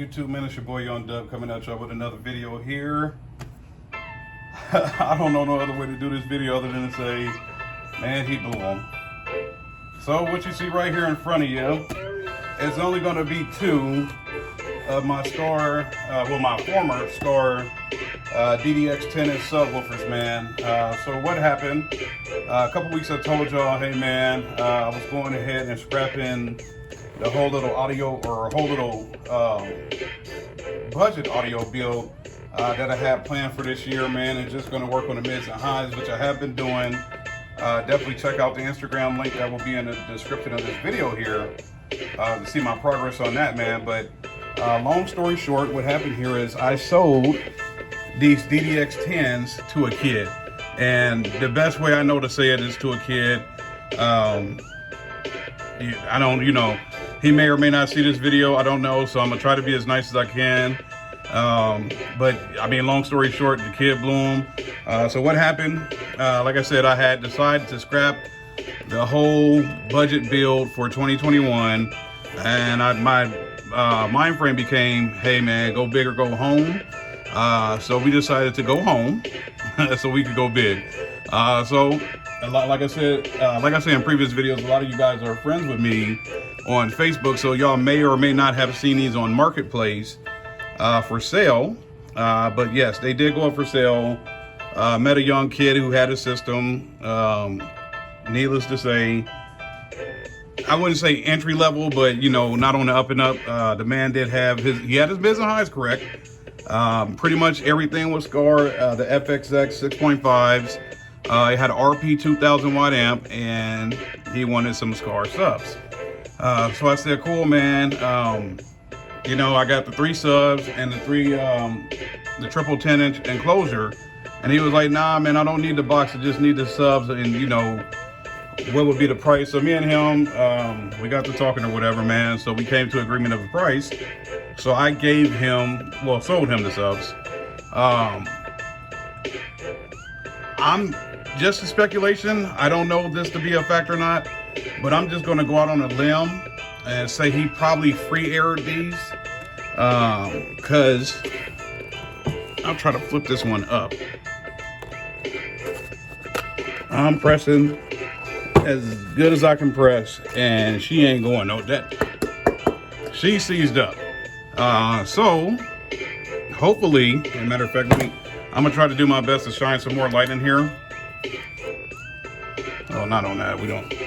YouTube, man? It's your boy Young Dub coming at y'all with another video here. I don't know no other way to do this video other than to say, man, he blew him. So what you see right here in front of you is only going to be two of my Skar, my former Skar DDX 10-inch subwoofers, man. So what happened? A couple weeks I told y'all, hey man, I was going ahead and scrapping the whole little audio or whole little budget audio build that I had planned for this year, man, and just going to work on the mids and highs, which I have been doing. Definitely check out the Instagram link that will be in the description of this video here to see my progress on that, man. But long story short, what happened here is I sold these DDX 10s to a kid, and the best way I know to say it is to a kid. I don't, he may or may not see this video, I don't know, so I'm gonna try to be as nice as I can. But I mean, long story short, the kid blew him. So what happened, like I said, I had decided to scrap the whole budget build for 2021, and my mind frame became, hey man, go big or go home. So we decided to go home so we could go big. So like I said in previous videos, a lot of you guys are friends with me on Facebook, so y'all may or may not have seen these on Marketplace for sale. But yes, they did go up for sale. Met a young kid who had a system. Needless to say, I wouldn't say entry level, but not on the up and up. The man did have he had his mids and highs correct. Pretty much everything was Skar, the FXX 6.5s. It had an RP 2000 watt amp, and he wanted some Skar subs. So I said, cool, man. I got the 3 subs and the triple 10-inch enclosure. And he was like, nah, man, I don't need the box. I just need the subs. And, what would be the price? So me and him, we got to talking or whatever, man. So we came to agreement of a price. So I gave him, sold him the subs. I'm just a speculation. I don't know this to be a fact or not, but I'm just going to go out on a limb and say he probably free aired these. Cause I'll try to flip this one up. I'm pressing as good as I can press, and she ain't going no that. She seized up. So hopefully, as a matter of fact, I'm gonna try to do my best to shine some more light in here. Oh, not on that.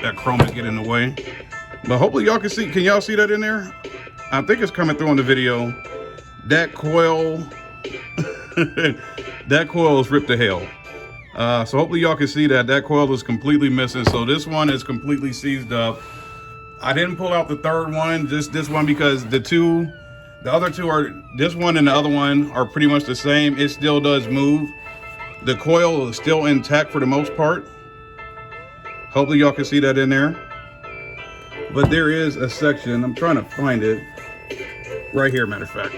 That chrome is getting in the way. But hopefully y'all can see. Can y'all see that in there? I think it's coming through on the video. That coil, that coil is ripped to hell. So hopefully y'all can see that coil is completely missing. So this one is completely seized up. I didn't pull out the third one, just this one, because the other two are, this one and the other one are pretty much the same. It still does move. The coil is still intact for the most part. Hopefully y'all can see that in there. But there is a section, I'm trying to find it, right here, matter of fact.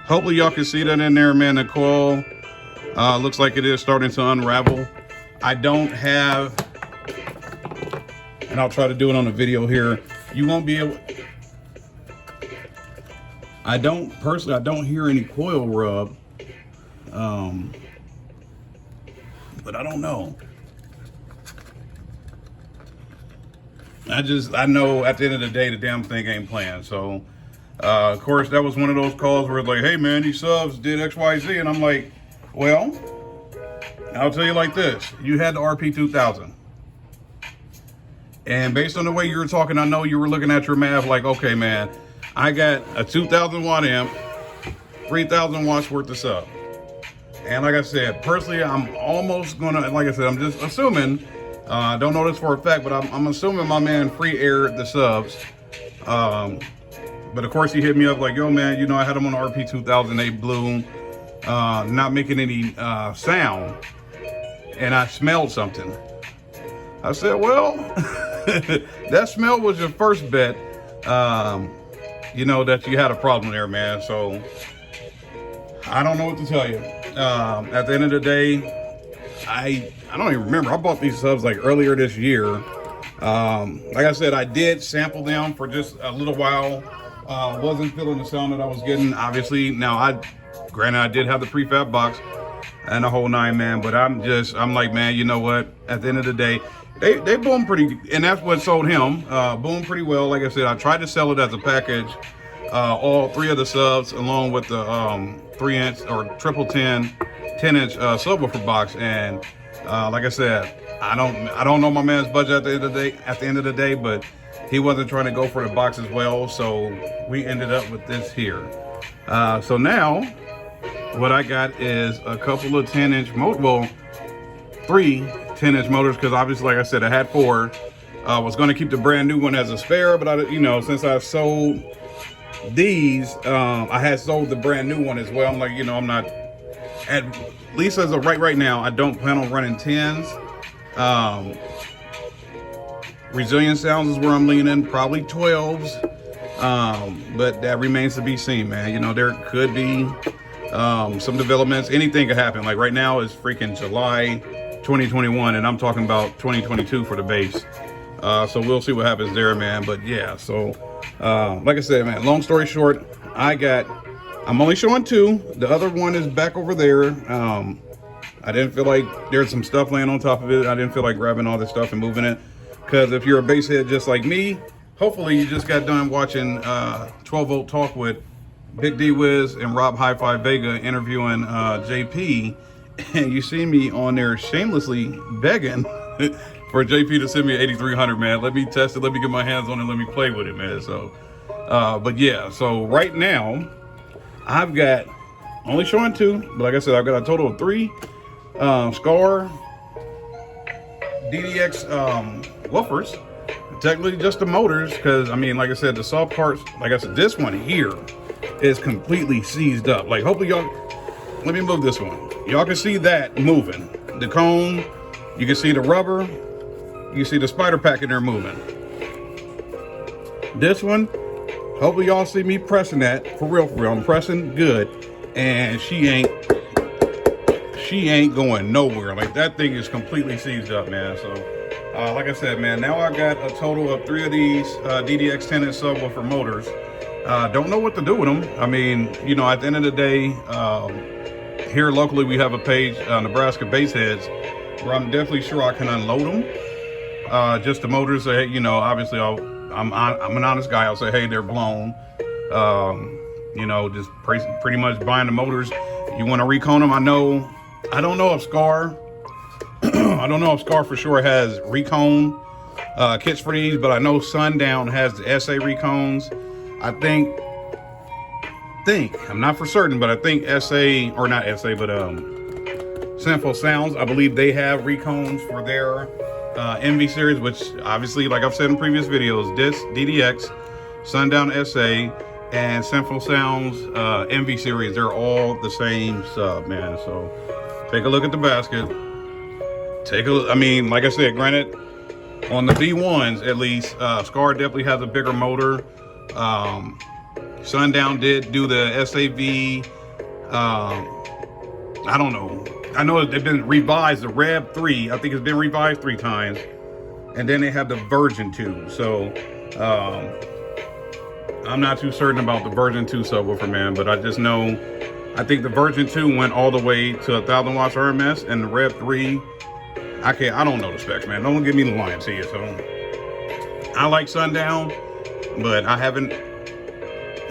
Hopefully y'all can see that in there, man. The coil looks like it is starting to unravel. I don't have, and I'll try to do it on a video here. You won't be able, I don't hear any coil rub. But I don't know. I know at the end of the day, the damn thing ain't playing. So, of course, that was one of those calls where it's like, hey man, these subs did X, Y, Z. And I'm like, well, I'll tell you like this. You had the RP 2000. And based on the way you were talking, I know you were looking at your math like, okay, man, I got a 2000 watt amp, 3000 watts worth of sub. And like I said, personally, I'm almost gonna, like I said, I'm just assuming, don't know this for a fact, but I'm assuming my man free aired the subs. But of course he hit me up like, yo man, I had them on the RP 2000, they blew, not making any sound. And I smelled something. I said, well, that smell was your first bet, that you had a problem there, man. So I don't know what to tell you. At the end of the day, I don't even remember. I bought these subs like earlier this year. Like I said, I did sample them for just a little while. Wasn't feeling the sound that I was getting, obviously. Now, granted, I did have the prefab box and the whole nine, man, but I'm like, man, you know what? At the end of the day, they boom pretty, and that's what sold him. Boom pretty well. Like I said, I tried to sell it as a package. All three of the subs, along with the 3-inch or triple 10-inch subwoofer box, and like I said, I don't know my man's budget at the end of the day. But he wasn't trying to go for the box as well, so we ended up with this here. So now what I got is a couple of 10-inch motors, well, 3 10-inch motors, because obviously, like I said, I had 4. Was going to keep the brand new one as a spare, but since I sold these, I had sold the brand new one as well. I'm like, I'm not, at least as of right now, I don't plan on running 10s. Resilient Sounds is where I'm leaning, probably 12s, but that remains to be seen, man. There could be some developments. Anything could happen. Like right now is freaking July 2021, and I'm talking about 2022 for the base. So we'll see what happens there, man. But yeah, so like I said, man, long story short, I'm only showing 2. The other one is back over there. I didn't feel like there's some stuff laying on top of it. I didn't feel like grabbing all this stuff and moving it, because if you're a bass head just like me, hopefully you just got done watching 12 Volt Talk with Big D Wiz and Rob Hi-Fi Vega interviewing JP, and you see me on there shamelessly begging for JP to send me an 8300, man. Let me test it, let me get my hands on it, let me play with it, man. So but yeah, so right now I've got, only showing 2, but like I said, I've got a total of 3 Skar DDX woofers. Technically just the motors, because I mean, like I said, the soft parts, like I said, this one here is completely seized up. Like, hopefully y'all, let me move this one. Y'all can see that moving. The cone, you can see the rubber, you see the spider pack in there moving. This one, hopefully y'all see me pressing that for real. I'm pressing good, and she ain't going nowhere. Like, that thing is completely seized up, man. So like I said, man, now I got a total of 3 of these DDX 10-inch subwoofer motors. Don't know what to do with them. I mean, at the end of the day, here locally we have a page, Nebraska Bass Heads, where I'm definitely sure I can unload them. Just the motors, obviously I'm an honest guy. I'll say, hey, they're blown. Just pretty much buying the motors. You want to recone them? I don't know if Skar, I don't know if Skar for sure has recone kits for these, but I know Sundown has the SA recones. I think, I'm not for certain, but I think SA, or not SA, but Sinful Sounds, I believe they have recones for their MV series, which obviously, like I've said in previous videos, this DDX, Sundown SA, and Sinful Sounds MV series, they're all the same sub, man. So take a look at the basket. Take a look. I mean, like I said, granted, on the V1s at least, Skar definitely has a bigger motor. Sundown did do the SAV. I don't know. I know they've been revised. The Rev 3, I think it's been revised 3 times, and then they have the Version 2. So I'm not too certain about the Version 2 subwoofer, man, but I just know, I think the Version 2 went all the way to 1,000 watts RMS, and the Rev 3, I don't know the specs, man. Don't give me the lying to you. So I like Sundown, but I haven't,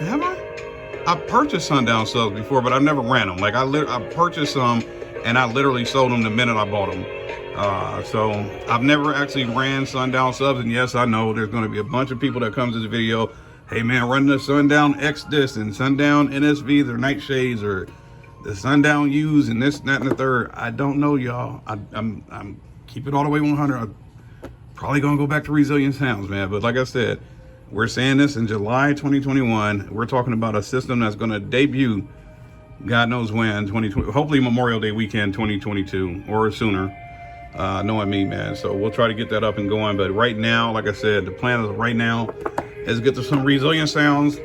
have I? I've purchased Sundown subs before, but I've never ran them. Like, I purchased some, and I literally sold them the minute I bought them. So I've never actually ran Sundown subs, and yes, I know there's going to be a bunch of people that comes to the video, hey man, running the Sundown X this and Sundown NSVs or Nightshades or the Sundown U's and this, that, and the third. I don't know, y'all. I'm keep it all the way 100. I'm probably gonna go back to Resilient Sounds, man. But like I said, we're saying this in July 2021. We're talking about a system that's gonna debut, God knows when, 2020, hopefully Memorial Day weekend 2022 or sooner. Knowing me, man. So we'll try to get that up and going. But right now, like I said, the plan is right now is get to some Resilient Sounds,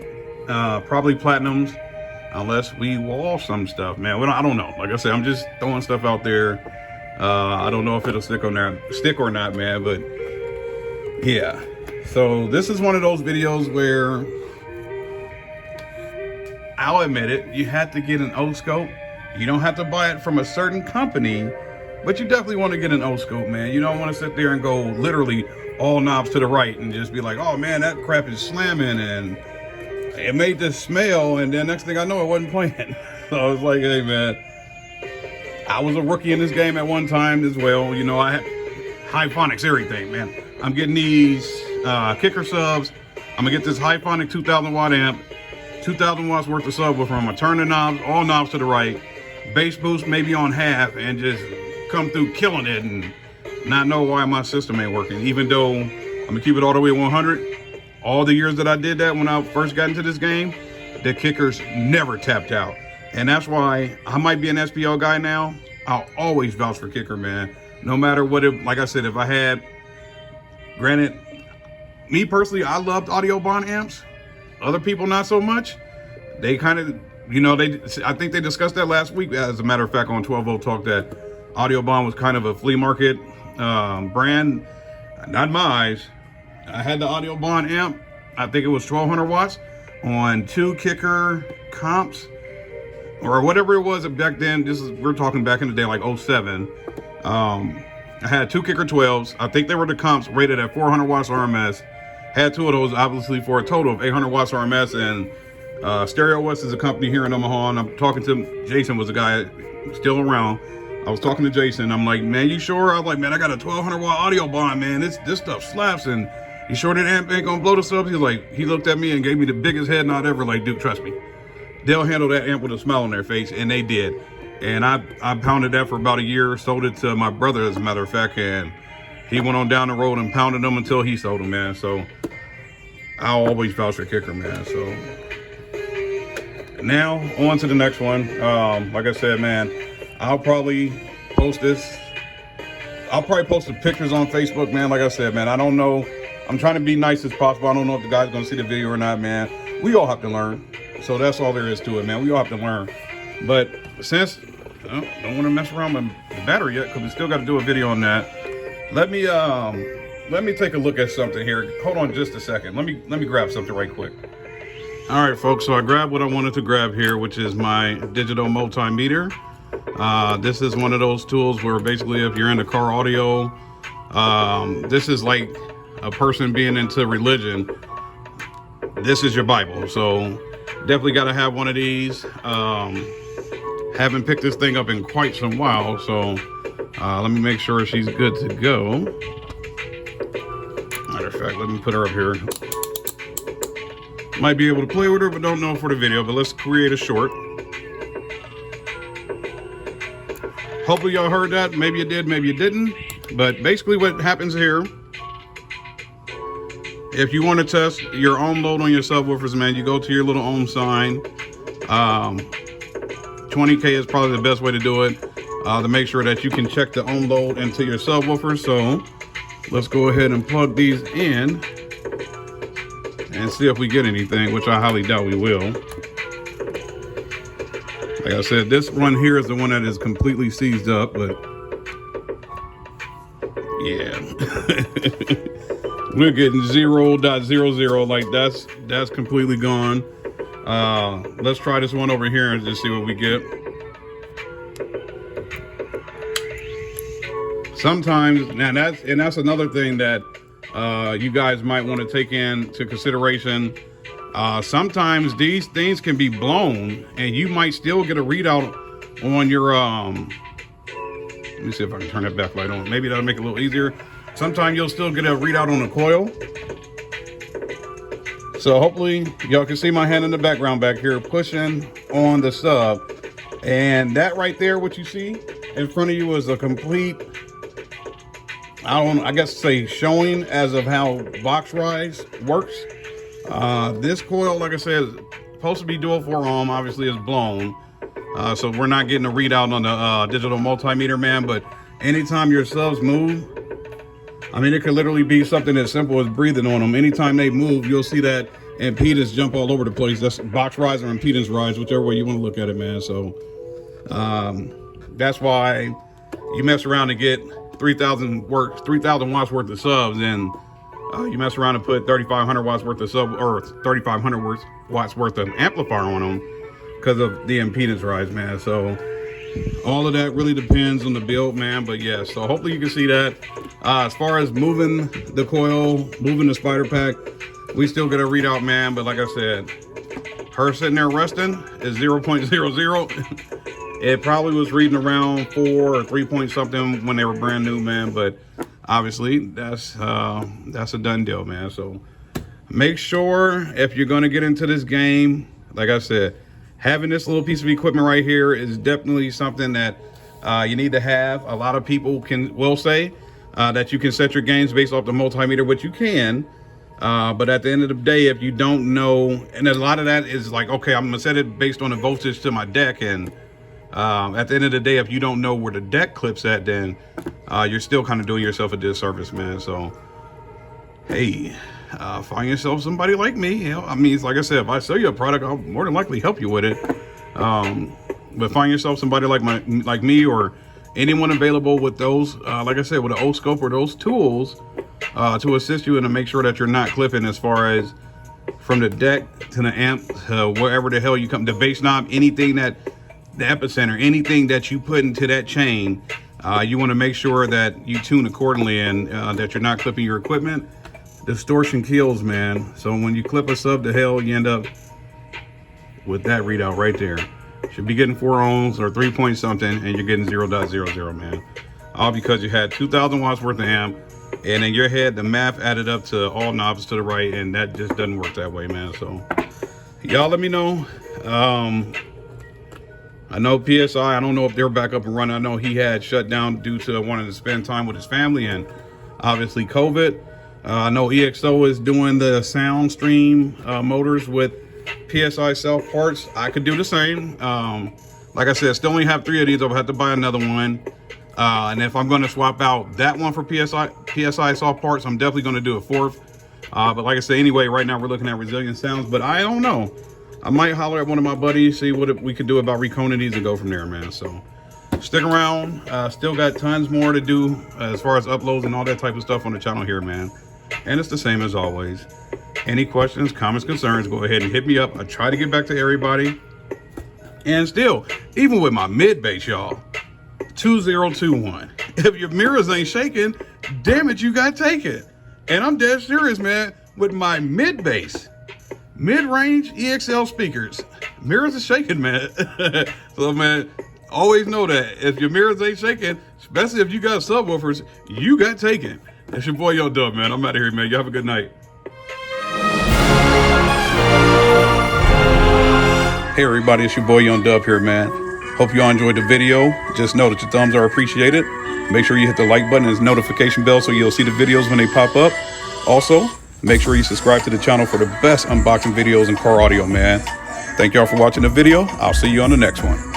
probably Platinums, unless we wall some stuff, man. I don't know. Like I said, I'm just throwing stuff out there. I don't know if it'll stick or not, man. But Yeah, so this is one of those videos where I'll admit it, you have to get an O-scope. You don't have to buy it from a certain company, but you definitely want to get an O-scope, man. You don't want to sit there and go literally all knobs to the right and just be like, oh man, that crap is slamming and it made this smell, and then next thing I know, it wasn't playing. So I was like, hey man, I was a rookie in this game at one time as well. You know, I had Hyphonics, everything, man. I'm getting these kicker subs. I'm gonna get this Hyphonic 2000 watt amp, 2,000 watts worth of subwoofer. I'm gonna turn the knobs, all knobs to the right, bass boost maybe on half, and just come through killing it and not know why my system ain't working. Even though I'm gonna keep it all the way 100. All the years that I did that when I first got into this game, the kickers never tapped out. And that's why I might be an SPL guy now. I'll always vouch for kicker, man. No matter what it, like I said, if I had, granted, me personally, I loved audio bond amps. Other people not so much. They kind of, you know, I think they discussed that last week, as a matter of fact, on 12 Volt Talk, that audio bond was kind of a flea market brand. Not mine. I had the audio bond amp. I think it was 1,200 watts on 2 kicker comps or whatever it was back then. We're talking back in the day, like 07. I had 2 kicker 12s. I think they were the comps rated at 400 watts RMS. Had 2 of those, obviously, for a total of 800 watts RMS. And Stereo West is a company here in Omaha. And I'm talking to Jason, was a guy still around. I was talking to Jason. I'm like, man, you sure? I was like, man, I got a 1,200 watt audio bond, man. This stuff slaps. And you sure that amp ain't gonna blow the subs? He's like, he looked at me and gave me the biggest head nod ever. Like, dude, trust me, they'll handle that amp with a smile on their face, and they did. And I pounded that for about a year. Sold it to my brother, as a matter of fact, and he went on down the road and pounded them until he sold them, man. So I'll always vouch for kicker, man. So now on to the next one. Like I said, man, I'll probably post this. I'll probably post the pictures on Facebook, man. Like I said, man, I don't know. I'm trying to be nice as possible. I don't know if the guy's gonna see the video or not, man. We all have to learn. So that's all there is to it, man. We all have to learn. But since I don't want to mess around with the battery yet, because we still got to do a video on that. Let me take a look at something here. Hold on just a second. Let me grab something right quick. All right, folks. So I grabbed what I wanted to grab here, which is my digital multimeter. This is one of those tools where basically, if you're into car audio, this is like a person being into religion. This is your Bible. So definitely got to have one of these. Haven't picked this thing up in quite some while, so let me make sure she's good to go. Matter of fact, let me put her up here. Might be able to play with her, but don't know for the video. But let's create a short. Hopefully y'all heard that. Maybe you did, maybe you didn't. But basically what happens here, if you want to test your ohm load on your subwoofers, man, you go to your little ohm sign. 20K is probably the best way to do it, to make sure that you can check the ohm load into your subwoofer. So let's go ahead and plug these in and see if we get anything, which I highly doubt we will. Like I said, this one here is the one that is completely seized up, but yeah. We're getting 0.00, like that's completely gone. Let's try this one over here and just see what we get. Sometimes, and that's another thing that you guys might want to take into consideration. Sometimes these things can be blown, and you might still get a readout on your let me see if I can turn that backlight on. Maybe that'll make it a little easier. Sometimes you'll still get a readout on the coil. So hopefully y'all can see my hand in the background back here pushing on the sub. And that right there, what you see in front of you is a complete, I guess say showing as of how box rise works. This coil, like I said, is supposed to be dual 4 ohm, obviously is blown. So we're not getting a readout on the digital multimeter, man. But anytime your subs move, I mean, it could literally be something as simple as breathing on them. Anytime they move, you'll see that impedance jump all over the place. That's box rise or impedance rise, whichever way you want to look at it, man. So that's why you mess around and get 3,000 watts worth of subs, and You mess around and put 3,500 watts worth of 3,500 watts worth of amplifier on them because of the impedance rise, man. So all of that really depends on the build, man. But yeah, so hopefully you can see that. As far as moving the coil, moving the spider pack, we still get a readout, man. But like I said, her sitting there resting is 0.00. It probably was reading around 4 or 3 point something when they were brand new, man. But obviously that's a done deal, man. So make sure if you're going to get into this game, like I said, having this little piece of equipment right here is definitely something that you need to have. A lot of people will say that you can set your gains based off the multimeter, which you can. But at the end of the day, if you don't know, and a lot of that is like, okay, I'm gonna set it based on the voltage to my deck, and at the end of the day, if you don't know where the deck clips at, then you're still kind of doing yourself a disservice, man. So hey, find yourself somebody like me. You know, I mean, it's like I said, if I sell you a product, I'll more than likely help you with it. But find yourself somebody like me or anyone available with those, like I said, with an O-scope or those tools to assist you and to make sure that you're not clipping as far as from the deck to the amp, wherever the hell you come, the bass knob, anything that, the epicenter, anything that you put into that chain, you want to make sure that you tune accordingly and that you're not clipping your equipment. Distortion kills, man. So when you clip a sub to hell, you end up with that readout right there. Should be getting 4 ohms or 3 point something, and you're getting 0.00, man. All because you had 2,000 watts worth of amp, and in your head, the math added up to all knobs to the right, and that just doesn't work that way, man. So y'all let me know. I know PSI, I don't know if they're back up and running. I know he had shut down due to wanting to spend time with his family and obviously COVID. I know EXO is doing the sound stream motors with PSI self parts. I could do the same. Like I said, still only have 3 of these. I'll have to buy another one. And if I'm going to swap out that one for PSI soft parts, I'm definitely going to do a 4th. But like I said, anyway, right now we're looking at resilient sounds. But I don't know. I might holler at one of my buddies, see what we could do about reconing these and go from there, man. So stick around. Still got tons more to do as far as uploads and all that type of stuff on the channel here, man. And it's the same as always. Any questions, comments, concerns, go ahead and hit me up. I try to get back to everybody. And still, even with my mid bass, y'all, 2021. If your mirrors ain't shaking, damn it, you got to take it. And I'm dead serious, man. With my mid bass, mid-range EXL speakers, mirrors are shaking, man. So, man, always know that if your mirrors ain't shaking, especially if you got subwoofers, you got taken. That's your boy, Yo Dub, man. I'm out of here, man. You have a good night. Hey, everybody. It's your boy, Young Dub here, man. Hope y'all enjoyed the video. Just know that your thumbs are appreciated. Make sure you hit the like button and the notification bell so you'll see the videos when they pop up. Also, make sure you subscribe to the channel for the best unboxing videos and car audio, man. Thank y'all for watching the video. I'll see you on the next one.